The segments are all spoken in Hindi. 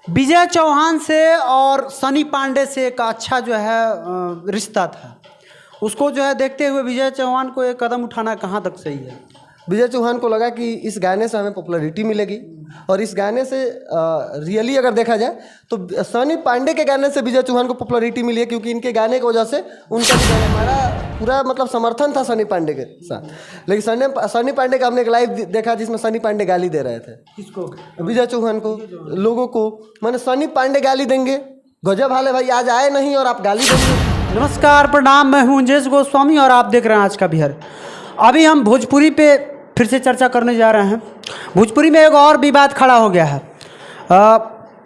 विजय चौहान से और सनी पांडे से एक अच्छा जो है रिश्ता था। उसको जो है देखते हुए विजय चौहान को एक कदम उठाना कहाँ तक सही है? विजय चौहान को लगा कि इस गाने से हमें पॉपुलैरिटी मिलेगी और इस गाने से रियली अगर देखा जाए तो सनी पांडे के गाने से विजय चौहान को पॉपुलैरिटी मिली है, क्योंकि इनके गाने की वजह से उनका हमारा पूरा मतलब समर्थन था सनी पांडे के साथ। लेकिन सनी पांडे का हमने एक लाइव देखा जिसमें सनी पांडे गाली दे रहे थे। किसको? विजय चौहान को, लोगों को। मैंने सनी पांडे गाली देंगे, गजब हाल है भाई, आज आए नहीं और आप गाली देंगे। नमस्कार, प्रणाम, मैं हूं उंजेश गोस्वामी और आप देख रहे हैं आज का बिहार। अभी हम भोजपुरी पे फिर से चर्चा करने जा रहे हैं। भोजपुरी में एक और विवाद खड़ा हो गया है।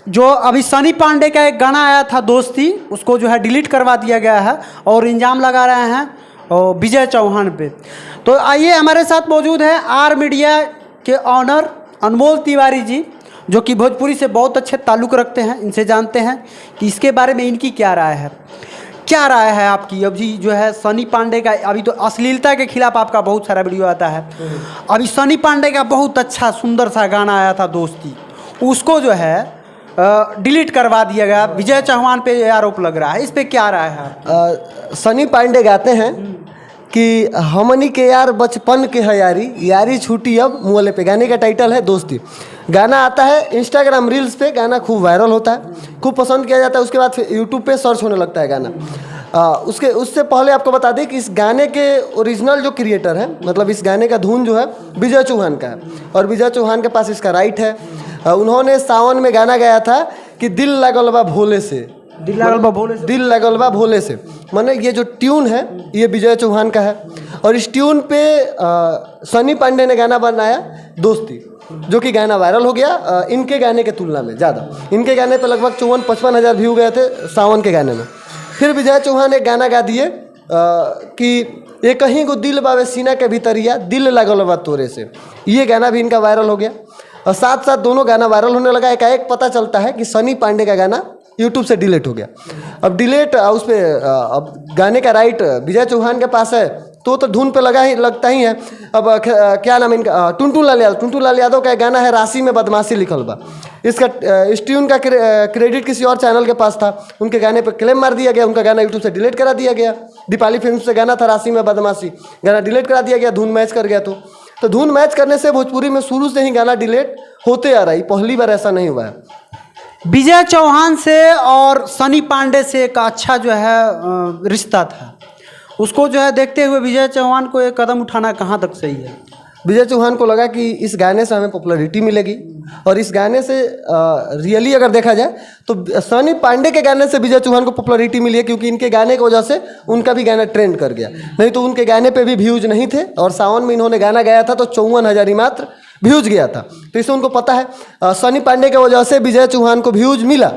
जो अभी सनी पांडे का एक गाना आया था दोस्ती, उसको जो है डिलीट करवा दिया गया है और इल्ज़ाम लगा रहे हैं और विजय चौहान पे। तो आइए, हमारे साथ मौजूद है आर मीडिया के ऑनर अनमोल तिवारी जी, जो कि भोजपुरी से बहुत अच्छे ताल्लुक़ रखते हैं। इनसे जानते हैं कि इसके बारे में इनकी क्या राय है। क्या राय है आपकी? अभी जो है सनी पांडे का, अभी तो अश्लीलता के खिलाफ आपका बहुत सारा वीडियो आता है। अभी सनी पांडे का बहुत अच्छा सुंदर सा गाना आया था दोस्ती, उसको जो है डिलीट करवा दिया गया। विजय चौहान पे आरोप लग रहा है, इस पे क्या राय है? सनी पांडे गाते हैं कि हमनी के यार बचपन के है यारी, यारी छूटी अब मुँहले पे। गाने का टाइटल है दोस्ती। गाना आता है इंस्टाग्राम रील्स पे, गाना खूब वायरल होता है, खूब पसंद किया जाता है। उसके बाद फिर यूट्यूब पे सर्च होने लगता है गाना। उससे पहले आपको बता दें कि इस गाने के ओरिजिनल जो क्रिएटर हैं, मतलब इस गाने का धुन जो है विजय चौहान का है और विजय चौहान के पास इसका राइट है। उन्होंने सावन में गाना गाया था कि दिल लगल बा भोले से, दिल लगल बा भोले से। माने ये जो ट्यून है ये विजय चौहान का है और इस ट्यून पे सनी पांडे ने गाना बनाया दोस्ती, जो कि गाना वायरल हो गया इनके गाने के तुलना में ज़्यादा। इनके गाने पे लगभग 54-55 हज़ार व्यू गए थे सावन के गाने में। फिर विजय चौहान एक गाना गा दिए कि ये कहीं को दिल बावे सीना के भीतरिया, दिल लगल बा तोरे से। ये गाना भी इनका वायरल हो गया और साथ साथ दोनों गाना वायरल होने लगा। एकाएक पता चलता है कि सनी पांडे का गाना यूट्यूब से डिलीट हो गया। अब डिलीट उस पर अब गाने का राइट विजय चौहान के पास है तो धुन पे लगता ही है। अब क्या नाम इनका, टुनटुन लाल यादव का गाना है राशि में बदमाशी लिखल बा। इसका इस ट्यून का क्रेडिट किसी और चैनल के पास था, उनके गाने पर क्लेम मार दिया गया, उनका गाना यूट्यूब से डिलीट करा दिया गया। दीपाली फिल्म से गाना था राशि में बदमाशी, गाना डिलीट करा दिया गया, धुन मैच कर गया। तो धुन मैच करने से भोजपुरी में शुरू से ही गाना डिलीट होते आ रहा है, पहली बार ऐसा नहीं हुआ है। विजय चौहान से और सनी पांडे से एक अच्छा जो है रिश्ता था। उसको जो है देखते हुए विजय चौहान को एक कदम उठाना कहाँ तक सही है? विजय चौहान को लगा कि इस गाने से हमें पॉपुलैरिटी मिलेगी और इस गाने से रियली अगर देखा जाए तो सनी पांडे के गाने से विजय चौहान को पॉपुलैरिटी मिली है, क्योंकि इनके गाने की वजह से उनका भी गाना ट्रेंड कर गया। नहीं तो उनके गाने पे भी व्यूज नहीं थे और सावन में इन्होंने गाना गाया था तो 54 हज़ार ही मात्र व्यूज गया था। तो इससे उनको पता है सनी पांडे की वजह से विजय चौहान को व्यूज मिला।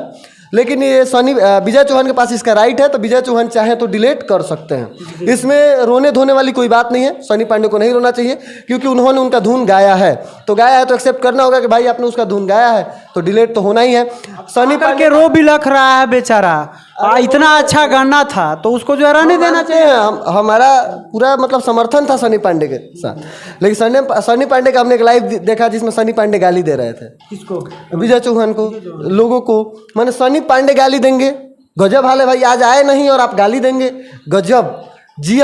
लेकिन ये विजय चौहान के पास इसका राइट है, तो विजय चौहान चाहे तो डिलीट कर सकते हैं। इसमें रोने धोने वाली कोई बात नहीं है। सनी पांडे को नहीं रोना चाहिए क्योंकि उन्होंने उनका धुन गाया है, तो गाया है तो एक्सेप्ट करना होगा कि भाई आपने उसका धुन गाया है, तो डिलीट तो होना ही है। सनी पांडे रो भी लख रहा है बेचारा, इतना अच्छा गाना था तो उसको जो है रहने देना चाहिए। हमारा पूरा मतलब समर्थन था सनी पांडे के साथ। लेकिन सनी पांडे का हमने एक लाइव देखा जिसमें सनी पांडे गाली दे रहे थे। किसको? विजय चौहान को, लोगों को। मैंने सनी पांडे गाली देंगे, गजब हाल है भाई, आज आए नहीं और आप गाली देंगे, गजब। जी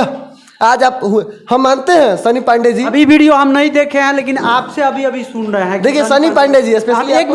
आज आप, हम मानते हैं सनी पांडे जी। अभी वीडियो हम नहीं देखे हैं लेकिन आपसे अभी सुन रहे हैं। देखिए सनी पांडे जी स्पेशली एक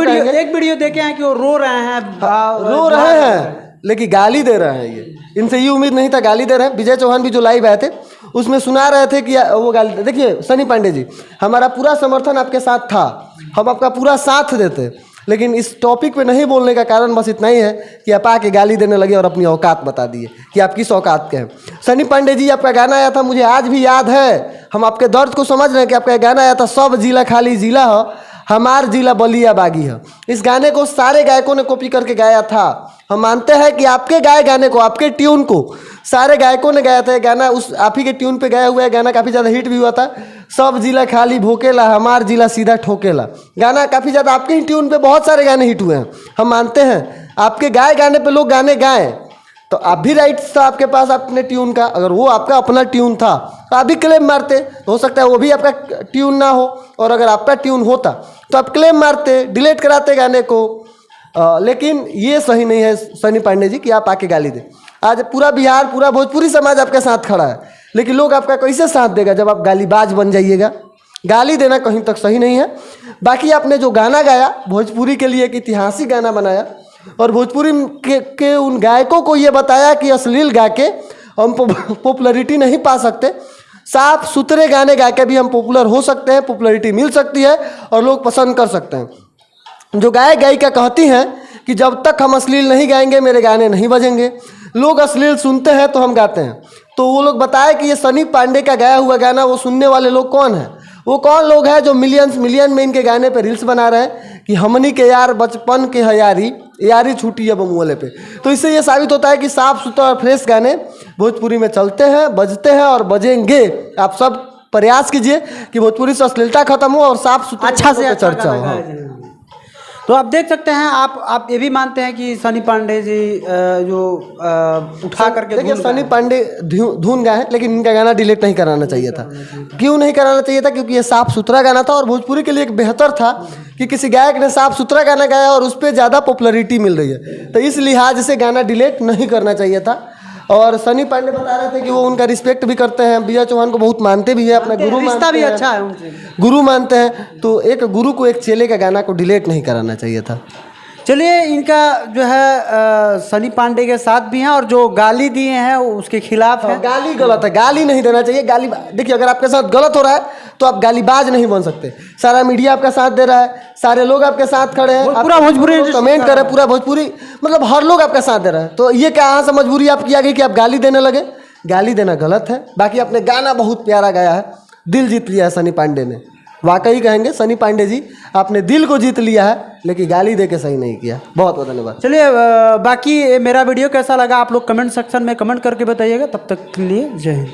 वीडियो देखे हैं कि वो रो रहे हैं, लेकिन गाली दे रहे हैं। ये इनसे ये उम्मीद नहीं था, गाली दे रहे हैं। विजय चौहान भी जो लाइव आए थे उसमें सुना रहे थे कि वो गाली। देखिए सनी पांडे जी, हमारा पूरा समर्थन आपके साथ था, हम आपका पूरा साथ देते, लेकिन इस टॉपिक पे नहीं बोलने का कारण बस इतना ही है कि आप आके गाली देने लगे और अपनी औकात बता दिए कि आप किस औकात के हैं। सनी पांडे जी, आपका गाना आया था, मुझे आज भी याद है। हम आपके दर्द को समझ रहे हैं कि आपका गाना आया था, सब जिला खाली जिला हो, हमार जिला बलिया बागी है। इस गाने को सारे गायकों ने कॉपी करके गाया था। हम मानते हैं कि आपके गाए गाने को, आपके ट्यून को सारे गायकों ने गाया था। गाना उस आप ही के ट्यून पे गाया हुआ है, गाना काफ़ी ज़्यादा हिट भी हुआ था। सब जिला खाली भोकेला, हमार जिला सीधा ठोकेला, गाना काफ़ी ज़्यादा आपके ही ट्यून पे बहुत सारे गाने हिट हुए हैं। हम मानते हैं आपके गाए गाने पे लोग गाने गाएं, तो आप भी राइट था आपके पास अपने ट्यून का। अगर वो आपका अपना ट्यून था तो आप भी क्लेम मारते, हो सकता है वो भी आपका ट्यून ना हो, और अगर आपका ट्यून होता तो आप क्लेम मारते, डिलीट कराते गाने को। लेकिन ये सही नहीं है सनी पांडे जी कि आप आके गाली दें। आज पूरा बिहार, पूरा भोजपुरी समाज आपके साथ खड़ा है, लेकिन लोग आपका कैसे साथ देगा जब आप गालीबाज बन जाइएगा। गाली देना कहीं तक सही नहीं है। बाकी आपने जो गाना गाया, भोजपुरी के लिए एक ऐतिहासिक गाना बनाया और भोजपुरी के उन गायकों को ये बताया कि अश्लील गा के हम पॉपुलैरिटी नहीं पा सकते, साफ सुथरे गाने गा के भी हम पॉपुलर हो सकते हैं, पॉपुलैरिटी मिल सकती है और लोग पसंद कर सकते हैं। जो गायक गायिका कहती हैं कि जब तक हम अश्लील नहीं गाएंगे मेरे गाने नहीं बजेंगे, लोग अश्लील सुनते हैं तो हम गाते हैं। तो वो लोग बताए कि ये सनी पांडे का गाया हुआ गाना वो सुनने वाले लोग कौन हैं, वो कौन लोग हैं जो मिलियन में इनके गाने पे रील्स बना रहे हैं कि हमनी के यार बचपन के है यारी छूटी है बमुअले पे। तो इससे ये साबित होता है कि साफ सुथरा और फ्रेश गाने भोजपुरी में चलते हैं, बजते हैं और बजेंगे। आप सब प्रयास कीजिए कि भोजपुरी से अश्लीलता खत्म हो और साफ सुथरा अच्छा से अच्छा चर्चा हो। गाना गाया। तो आप देख सकते हैं, आप ये भी मानते हैं कि सनी पांडे जी जो उठा करके देखिए सनी पांडे धुन गाए हैं, लेकिन इनका गाना डिलीट नहीं कराना चाहिए था। क्यों नहीं कराना चाहिए था? क्योंकि ये साफ सुथरा गाना था और भोजपुरी के लिए एक बेहतर था कि किसी गायक ने साफ सुथरा गाना गाया और उस पर ज़्यादा पॉपुलैरिटी मिल रही है, तो इस लिहाज से गाना डिलीट नहीं करना चाहिए था। और सनी पांडे बता रहे थे कि वो उनका रिस्पेक्ट भी करते हैं, विजय चौहान को बहुत मानते भी है, अपना गुरु रिश्ता भी मानते हैं, अच्छा है उनसे, गुरु मानते हैं। तो एक गुरु को एक चेले का गाना को डिलीट नहीं कराना चाहिए था। चलिए, इनका जो है सनी पांडे के साथ भी हैं और जो गाली दिए हैं वो उसके खिलाफ है। गाली गलत है, गाली नहीं देना चाहिए। गाली देखिए, अगर आपके साथ गलत हो रहा है तो आप गालीबाज नहीं बन सकते। सारा मीडिया आपका साथ दे रहा है, सारे लोग आपके साथ खड़े हैं, पूरा भोजपुरी कमेंट कर रहे हैं, पूरा भोजपुरी मतलब हर लोग आपका साथ दे रहा है। तो ये क्या यहाँ से मजबूरी आपकी आ गई कि आप गाली देने लगे? गाली देना गलत है। बाकी आपने गाना बहुत प्यारा गाया है, दिल जीत लिया है सनी पांडे ने। वाकई कहेंगे सनी पांडे जी, आपने दिल को जीत लिया है, लेकिन गाली दे के सही नहीं किया। बहुत बहुत धन्यवाद। चलिए, बाकी मेरा वीडियो कैसा लगा आप लोग कमेंट सेक्शन में कमेंट करके बताइएगा। तब तक के लिए जय हिंद।